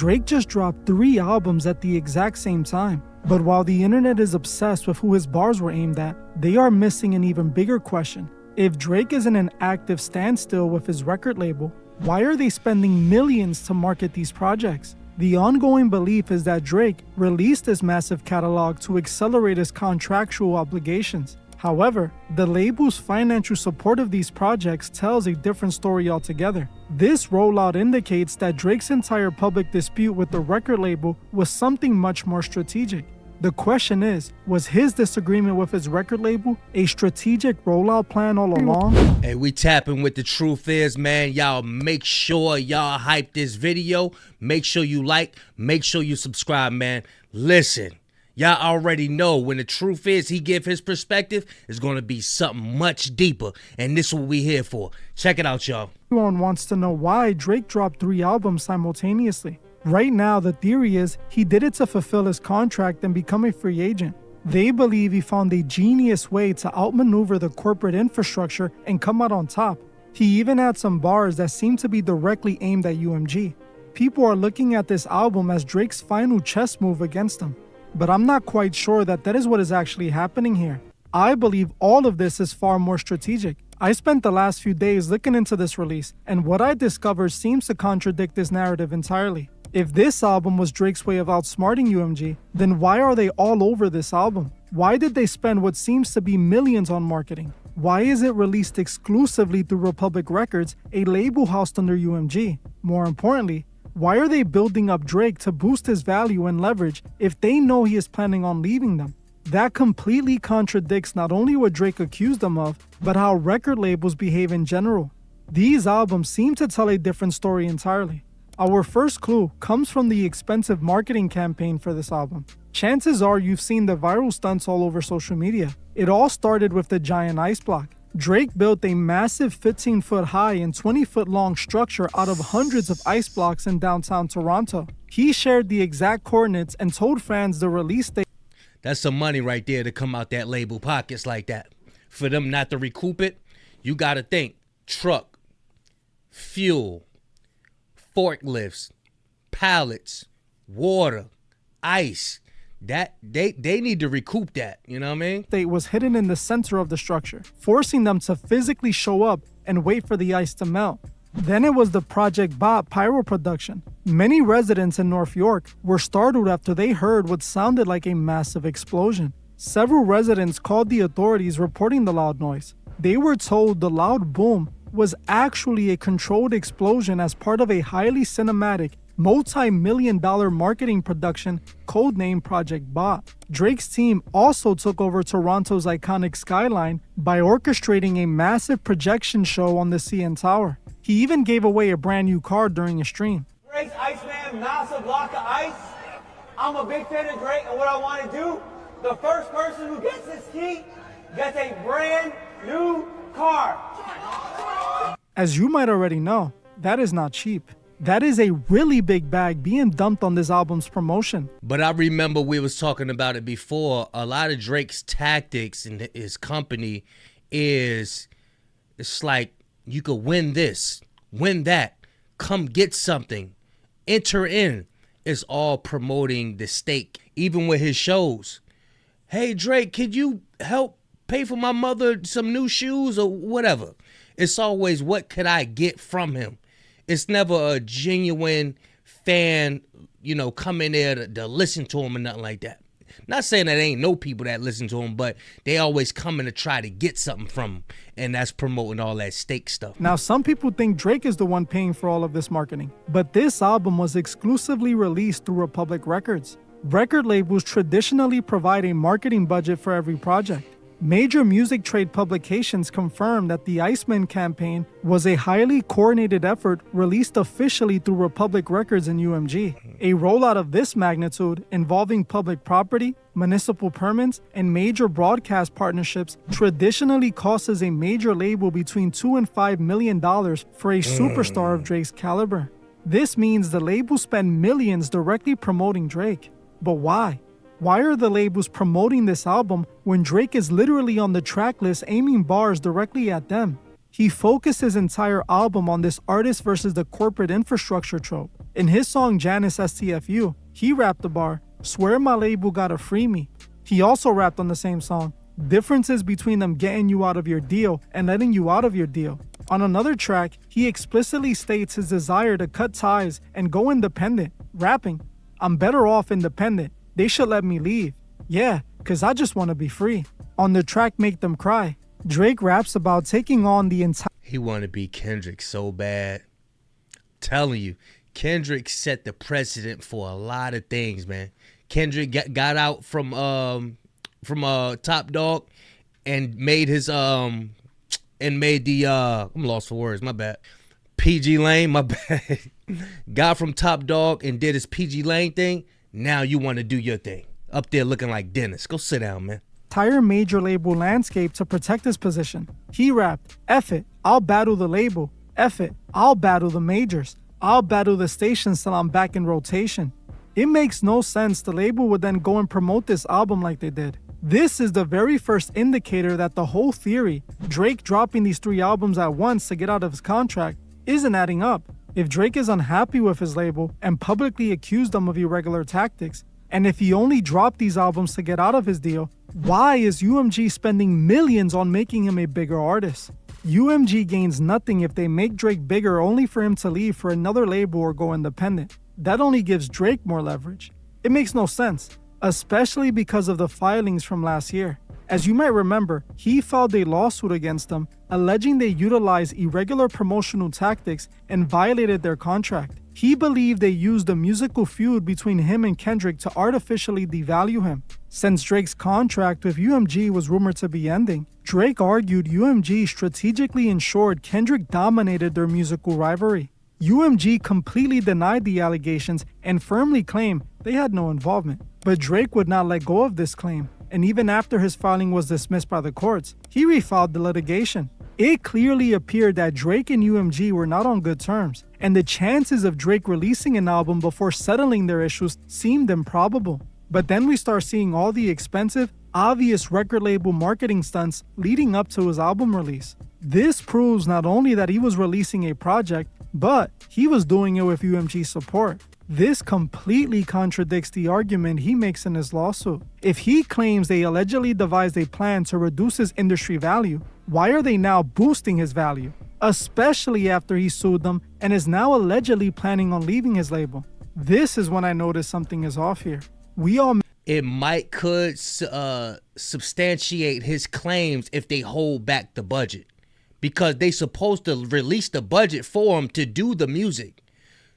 Drake just dropped 3 albums at the exact same time. But while the internet is obsessed with who his bars were aimed at, they are missing an even bigger question. If Drake is in an active standstill with his record label, why are they spending millions to market these projects? The ongoing belief is that Drake released this massive catalog to accelerate his contractual obligations. However, the label's financial support of these projects tells a different story altogether. This rollout indicates that Drake's entire public dispute with the record label was something much more strategic. The question is, was his disagreement with his record label a strategic rollout plan all along? Hey, we tapping with the truth is, man. Y'all make sure y'all hype this video. Make sure you like, make sure you subscribe, man. Listen. Y'all already know when the truth is he give his perspective, it's going to be something much deeper. And this is what we here for. Check it out, y'all. Everyone wants to know why Drake dropped 3 albums simultaneously. Right now, the theory is he did it to fulfill his contract and become a free agent. They believe he found a genius way to outmaneuver the corporate infrastructure and come out on top. He even had some bars that seem to be directly aimed at UMG. People are looking at this album as Drake's final chess move against them. But I'm not quite sure that is what is actually happening here. I believe all of this is far more strategic. I spent the last few days looking into this release, and what I discovered seems to contradict this narrative entirely. If this album was Drake's way of outsmarting UMG, then why are they all over this album? Why did they spend what seems to be millions on marketing? Why is it released exclusively through Republic Records, a label housed under UMG? More importantly, why are they building up Drake to boost his value and leverage if they know he is planning on leaving them? That completely contradicts not only what Drake accused them of, but how record labels behave in general. These albums seem to tell a different story entirely. Our first clue comes from the expensive marketing campaign for this album. Chances are you've seen the viral stunts all over social media. It all started with the giant ice block. Drake built a massive 15-foot high and 20-foot long structure out of hundreds of ice blocks in downtown Toronto. He shared the exact coordinates and told fans the release date. That's some money right there to come out that label pockets like that. For them not to recoup it, you got to think truck, fuel, forklifts, pallets, water, ice. That they need to recoup that, you know what I mean? It was hidden in the center of the structure, forcing them to physically show up and wait for the ice to melt. Then it was the Project Bot pyro production. Many residents in North York were startled after they heard what sounded like a massive explosion. Several residents called the authorities reporting the loud noise. They were told the loud boom was actually a controlled explosion as part of a highly cinematic, multi-million-dollar marketing production codenamed Project Bot. Drake's team also took over Toronto's iconic skyline by orchestrating a massive projection show on the CN Tower. He even gave away a brand new car during a stream. Drake's Iceman, massive block of ice. I'm a big fan of Drake, and what I want to do, the first person who gets this key gets a brand new car. As you might already know, that is not cheap. That is a really big bag being dumped on this album's promotion. But I remember we was talking about it before. A lot of Drake's tactics and his company it's like you could win this, win that, come get something, enter in. It's all promoting the stake. Even with his shows. Hey, Drake, could you help pay for my mother some new shoes or whatever? It's always, what could I get from him? It's never a genuine fan, you know, coming there to listen to him or nothing like that. Not saying that ain't no people that listen to him, but they always coming to try to get something from him. And that's promoting all that stake stuff. Now, some people think Drake is the one paying for all of this marketing. But this album was exclusively released through Republic Records. Record labels traditionally provide a marketing budget for every project. Major music trade publications confirm that the Iceman campaign was a highly coordinated effort released officially through Republic Records and UMG. A rollout of this magnitude, involving public property, municipal permits, and major broadcast partnerships, traditionally costs a major label between $2 and $5 million for a superstar of Drake's caliber. This means the labels spend millions directly promoting Drake. But why? Why are the labels promoting this album when Drake is literally on the track list aiming bars directly at them? He focused his entire album on this artist versus the corporate infrastructure trope. In his song Janice STFU, he rapped the bar, "Swear my label gotta free me." He also rapped on the same song, differences between them getting you out of your deal and letting you out of your deal. On another track, he explicitly states his desire to cut ties and go independent, rapping, "I'm better off independent. They should let me leave. Yeah, cause I just wanna be free." On the track Make Them Cry, Drake raps about taking on the entire... He wanna be Kendrick so bad. Telling you, Kendrick set the precedent for a lot of things, man. Kendrick got out from Top Dog and made his I'm lost for words, my bad. PG Lane, my bad. Got from Top Dog and did his PG Lane thing. Now you want to do your thing. Up there looking like Dennis. Go sit down, man. Entire major label landscape to protect his position. He rapped, "F it, I'll battle the label. F it, I'll battle the majors. I'll battle the stations till I'm back in rotation." It makes no sense the label would then go and promote this album like they did. This is the very first indicator that the whole theory, Drake dropping these 3 albums at once to get out of his contract, isn't adding up. If Drake is unhappy with his label and publicly accused them of irregular tactics, and if he only dropped these albums to get out of his deal, why is UMG spending millions on making him a bigger artist? UMG gains nothing if they make Drake bigger only for him to leave for another label or go independent. That only gives Drake more leverage. It makes no sense, especially because of the filings from last year. As you might remember, he filed a lawsuit against them, alleging they utilized irregular promotional tactics and violated their contract. He believed they used a musical feud between him and Kendrick to artificially devalue him. Since Drake's contract with UMG was rumored to be ending, Drake argued UMG strategically ensured Kendrick dominated their musical rivalry. UMG completely denied the allegations and firmly claimed they had no involvement. But Drake would not let go of this claim, and even after his filing was dismissed by the courts, he refiled the litigation. It clearly appeared that Drake and UMG were not on good terms, and the chances of Drake releasing an album before settling their issues seemed improbable. But then we start seeing all the expensive, obvious record label marketing stunts leading up to his album release. This proves not only that he was releasing a project, but he was doing it with UMG support. This completely contradicts the argument he makes in his lawsuit. If he claims they allegedly devised a plan to reduce his industry value, why are they now boosting his value? Especially after he sued them and is now allegedly planning on leaving his label. This is when I notice something is off here. It could substantiate his claims if they hold back the budget, because they supposed to release the budget for him to do the music.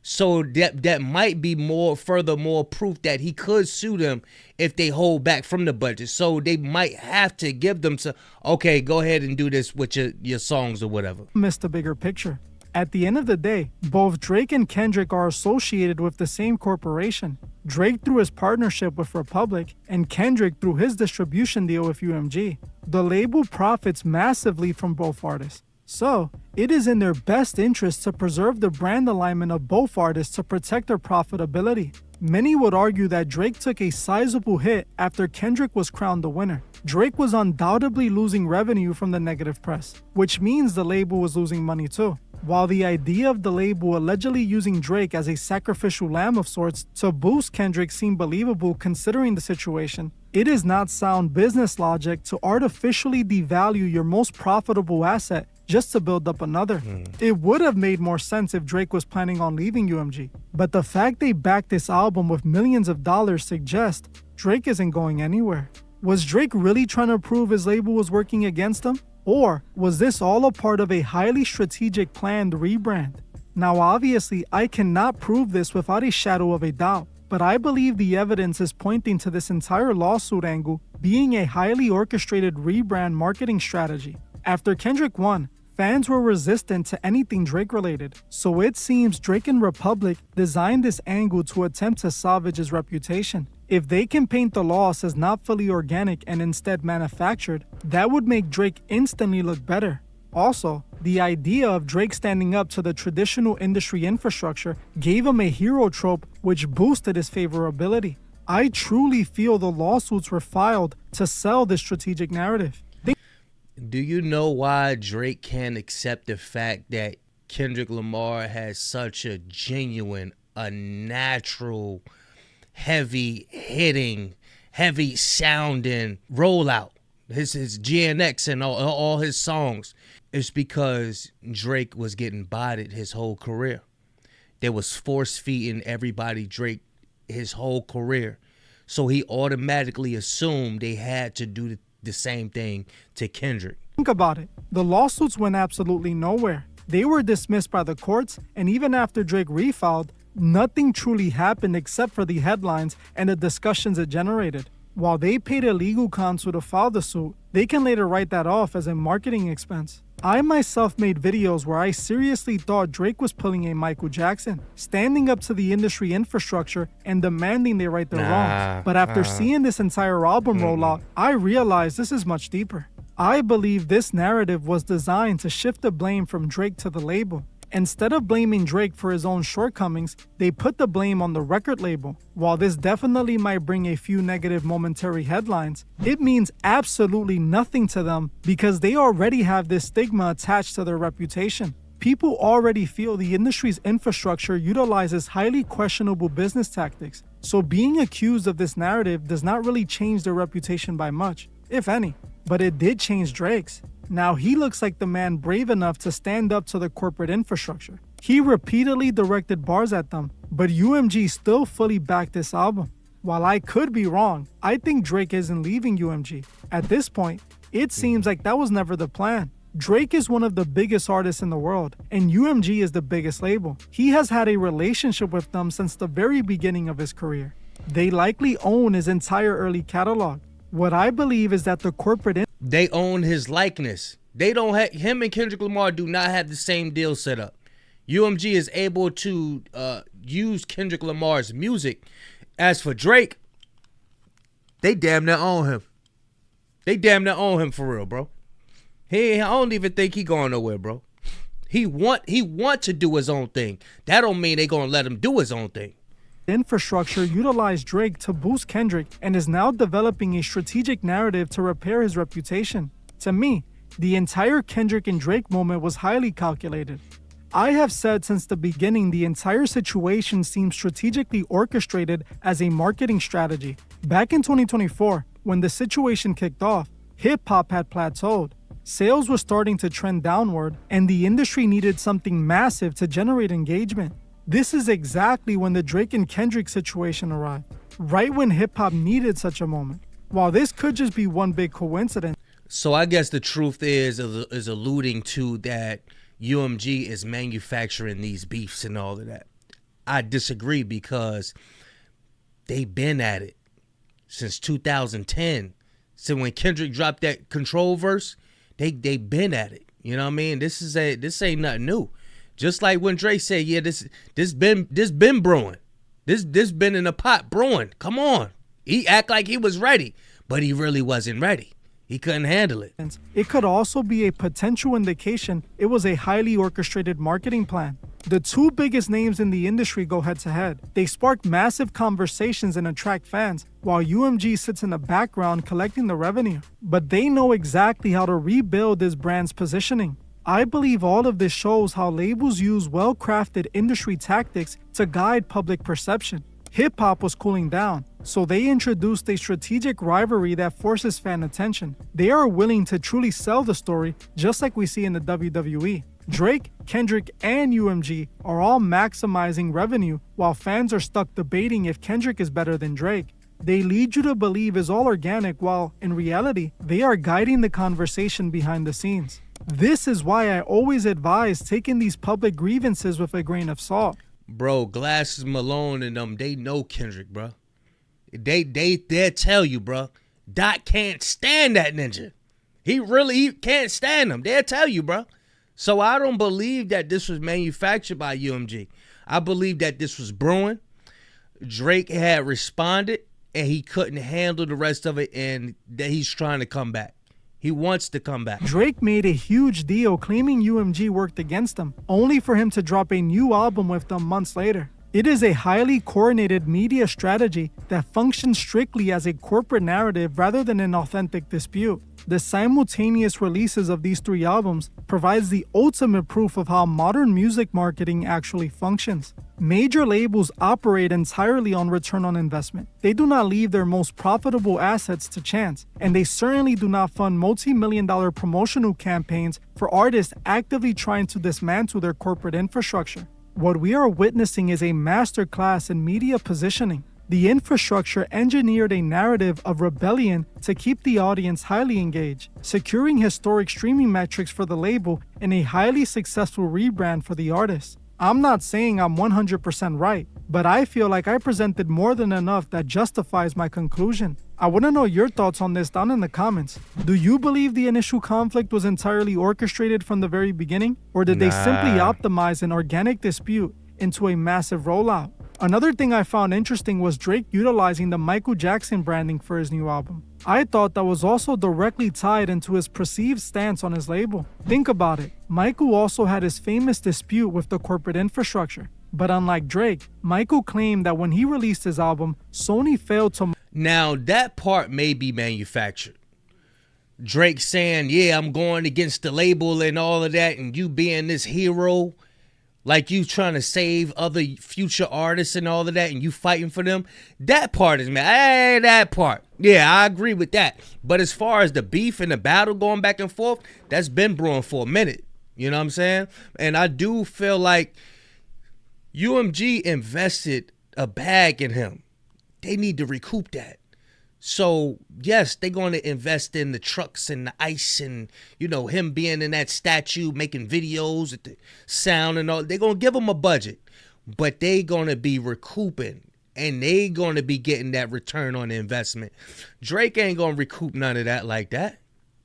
So that might be furthermore proof that he could sue them if they hold back from the budget. So they might have to give them okay, go ahead and do this with your songs or whatever. Missed the bigger picture. At the end of the day, both Drake and Kendrick are associated with the same corporation. Drake through his partnership with Republic, and Kendrick through his distribution deal with UMG. The label profits massively from both artists. So, it is in their best interest to preserve the brand alignment of both artists to protect their profitability. Many would argue that Drake took a sizable hit after Kendrick was crowned the winner. Drake was undoubtedly losing revenue from the negative press, which means the label was losing money too. While the idea of the label allegedly using Drake as a sacrificial lamb of sorts to boost Kendrick seemed believable considering the situation, it is not sound business logic to artificially devalue your most profitable asset just to build up another. It would have made more sense if Drake was planning on leaving UMG. But the fact they backed this album with millions of dollars suggests Drake isn't going anywhere. Was Drake really trying to prove his label was working against him? Or was this all a part of a highly strategic planned rebrand? Now obviously I cannot prove this without a shadow of a doubt, but I believe the evidence is pointing to this entire lawsuit angle being a highly orchestrated rebrand marketing strategy. After Kendrick won, fans were resistant to anything Drake related, so it seems Drake and Republic designed this angle to attempt to salvage his reputation. If they can paint the loss as not fully organic and instead manufactured, that would make Drake instantly look better. Also, the idea of Drake standing up to the traditional industry infrastructure gave him a hero trope which boosted his favorability. I truly feel the lawsuits were filed to sell this strategic narrative. Do you know why Drake can't accept the fact that Kendrick Lamar has such a genuine, a natural, heavy hitting, heavy sounding rollout. His GNX and all his songs. It's because Drake was getting bodied his whole career. There was force feeding everybody Drake his whole career. So he automatically assumed they had to do the same thing to Kendrick. Think about it. The lawsuits went absolutely nowhere. They were dismissed by the courts, and even after Drake refiled, nothing truly happened except for the headlines and the discussions it generated. While they paid a legal counsel to file the suit, they can later write that off as a marketing expense. I myself made videos where I seriously thought Drake was pulling a Michael Jackson, standing up to the industry infrastructure and demanding they right their wrongs. But after seeing this entire album roll out, I realized this is much deeper. I believe this narrative was designed to shift the blame from Drake to the label. Instead of blaming Drake for his own shortcomings, they put the blame on the record label. While this definitely might bring a few negative momentary headlines, it means absolutely nothing to them because they already have this stigma attached to their reputation. People already feel the industry's infrastructure utilizes highly questionable business tactics, so being accused of this narrative does not really change their reputation by much, if any. But it did change Drake's. Now he looks like the man brave enough to stand up to the corporate infrastructure. He repeatedly directed bars at them, but UMG still fully backed this album. While I could be wrong, I think Drake isn't leaving UMG. At this point, it seems like that was never the plan. Drake is one of the biggest artists in the world, and UMG is the biggest label. He has had a relationship with them since the very beginning of his career. They likely own his entire early catalog. What I believe is that the corporate they own his likeness. They don't have him and Kendrick Lamar do not have the same deal set up. UMG is able to use Kendrick Lamar's music. As for Drake, they damn near own him. They damn near own him for real, bro. I don't even think he going nowhere, bro. He want to do his own thing. That don't mean they gonna let him do his own thing. Infrastructure utilized Drake to boost Kendrick and is now developing a strategic narrative to repair his reputation. To me, the entire Kendrick and Drake moment was highly calculated. I have said since the beginning the entire situation seems strategically orchestrated as a marketing strategy. Back in 2024, when the situation kicked off, hip-hop had plateaued. Sales were starting to trend downward, and the industry needed something massive to generate engagement. This is exactly when the Drake and Kendrick situation arrived, right when hip-hop needed such a moment. While this could just be one big coincidence. So I guess the truth is alluding to that UMG is manufacturing these beefs and all of that. I disagree because they've been at it since 2010. So when Kendrick dropped that Control verse, they been at it. You know what I mean? This ain't nothing new. Just like when Drake said, yeah, this been brewing. This been in the pot brewing. Come on. He act like he was ready, but he really wasn't ready. He couldn't handle it. It could also be a potential indication it was a highly orchestrated marketing plan. The two biggest names in the industry go head to head. They spark massive conversations and attract fans, while UMG sits in the background collecting the revenue. But they know exactly how to rebuild this brand's positioning. I believe all of this shows how labels use well-crafted industry tactics to guide public perception. Hip-hop was cooling down, so they introduced a strategic rivalry that forces fan attention. They are willing to truly sell the story, just like we see in the WWE. Drake, Kendrick, and UMG are all maximizing revenue, while fans are stuck debating if Kendrick is better than Drake. They lead you to believe it's all organic, while, in reality, they are guiding the conversation behind the scenes. This is why I always advise taking these public grievances with a grain of salt. Bro, Glasses Malone and them, they know Kendrick, bro. They'll tell you, bro. Doc can't stand that ninja. He can't stand him. They'll tell you, bro. So I don't believe that this was manufactured by UMG. I believe that this was brewing. Drake had responded, and he couldn't handle the rest of it, and that he's trying to come back. He wants to come back. Drake made a huge deal claiming UMG worked against him, only for him to drop a new album with them months later. It is a highly coordinated media strategy that functions strictly as a corporate narrative rather than an authentic dispute. The simultaneous releases of these 3 albums provides the ultimate proof of how modern music marketing actually functions. Major labels operate entirely on return on investment. They do not leave their most profitable assets to chance, and they certainly do not fund multi-million-dollar promotional campaigns for artists actively trying to dismantle their corporate infrastructure. What we are witnessing is a masterclass in media positioning. The infrastructure engineered a narrative of rebellion to keep the audience highly engaged, securing historic streaming metrics for the label and a highly successful rebrand for the artist. I'm not saying I'm 100% right, but I feel like I presented more than enough that justifies my conclusion. I want to know your thoughts on this down in the comments. Do you believe the initial conflict was entirely orchestrated from the very beginning, or did they simply optimize an organic dispute into a massive rollout? Another thing I found interesting was Drake utilizing the Michael Jackson branding for his new album. I thought that was also directly tied into his perceived stance on his label. Think about it, Michael also had his famous dispute with the corporate infrastructure. But unlike Drake, Michael claimed that when he released his album, Sony failed to... Now, that part may be manufactured. Drake saying, yeah, I'm going against the label and all of that, and you being this hero, like you trying to save other future artists and all of that, and you fighting for them. That part is, man, hey, that part. Yeah, I agree with that. But as far as the beef and the battle going back and forth, that's been brewing for a minute. You know what I'm saying? And I do feel like UMG invested a bag in him. They need to recoup that. So, yes, they're going to invest in the trucks and the ice and, you know, him being in that statue, making videos at the sound and all. They're going to give him a budget, but they're going to be recouping and they going to be getting that return on the investment. Drake ain't going to recoup none of that like that.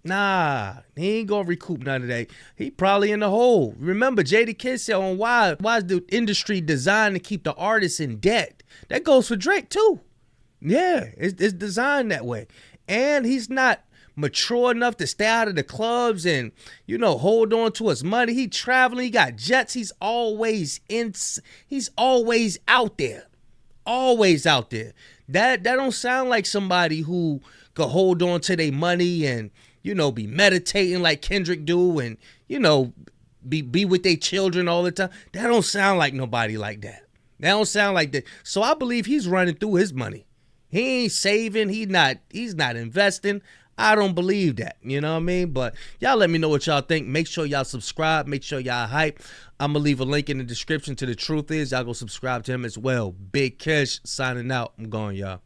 Nah, he ain't going to recoup none of that. He probably in the hole. Remember, BIGGKISH said on why is the industry designed to keep the artists in debt? That goes for Drake too. Yeah, it's designed that way. And he's not mature enough to stay out of the clubs and, you know, hold on to his money. He traveling, he got jets. He's always out there. Always out there. That don't sound like somebody who could hold on to their money and, you know, be meditating like Kendrick do and, you know, be with their children all the time. That don't sound like nobody like that. That don't sound like that. So I believe he's running through his money. He ain't saving. He's not investing. I don't believe that. You know what I mean? But y'all let me know what y'all think. Make sure y'all subscribe. Make sure y'all hype. I'm going to leave a link in the description to The Truth Is. Y'all go subscribe to him as well. BIGGKISH signing out. I'm going, y'all.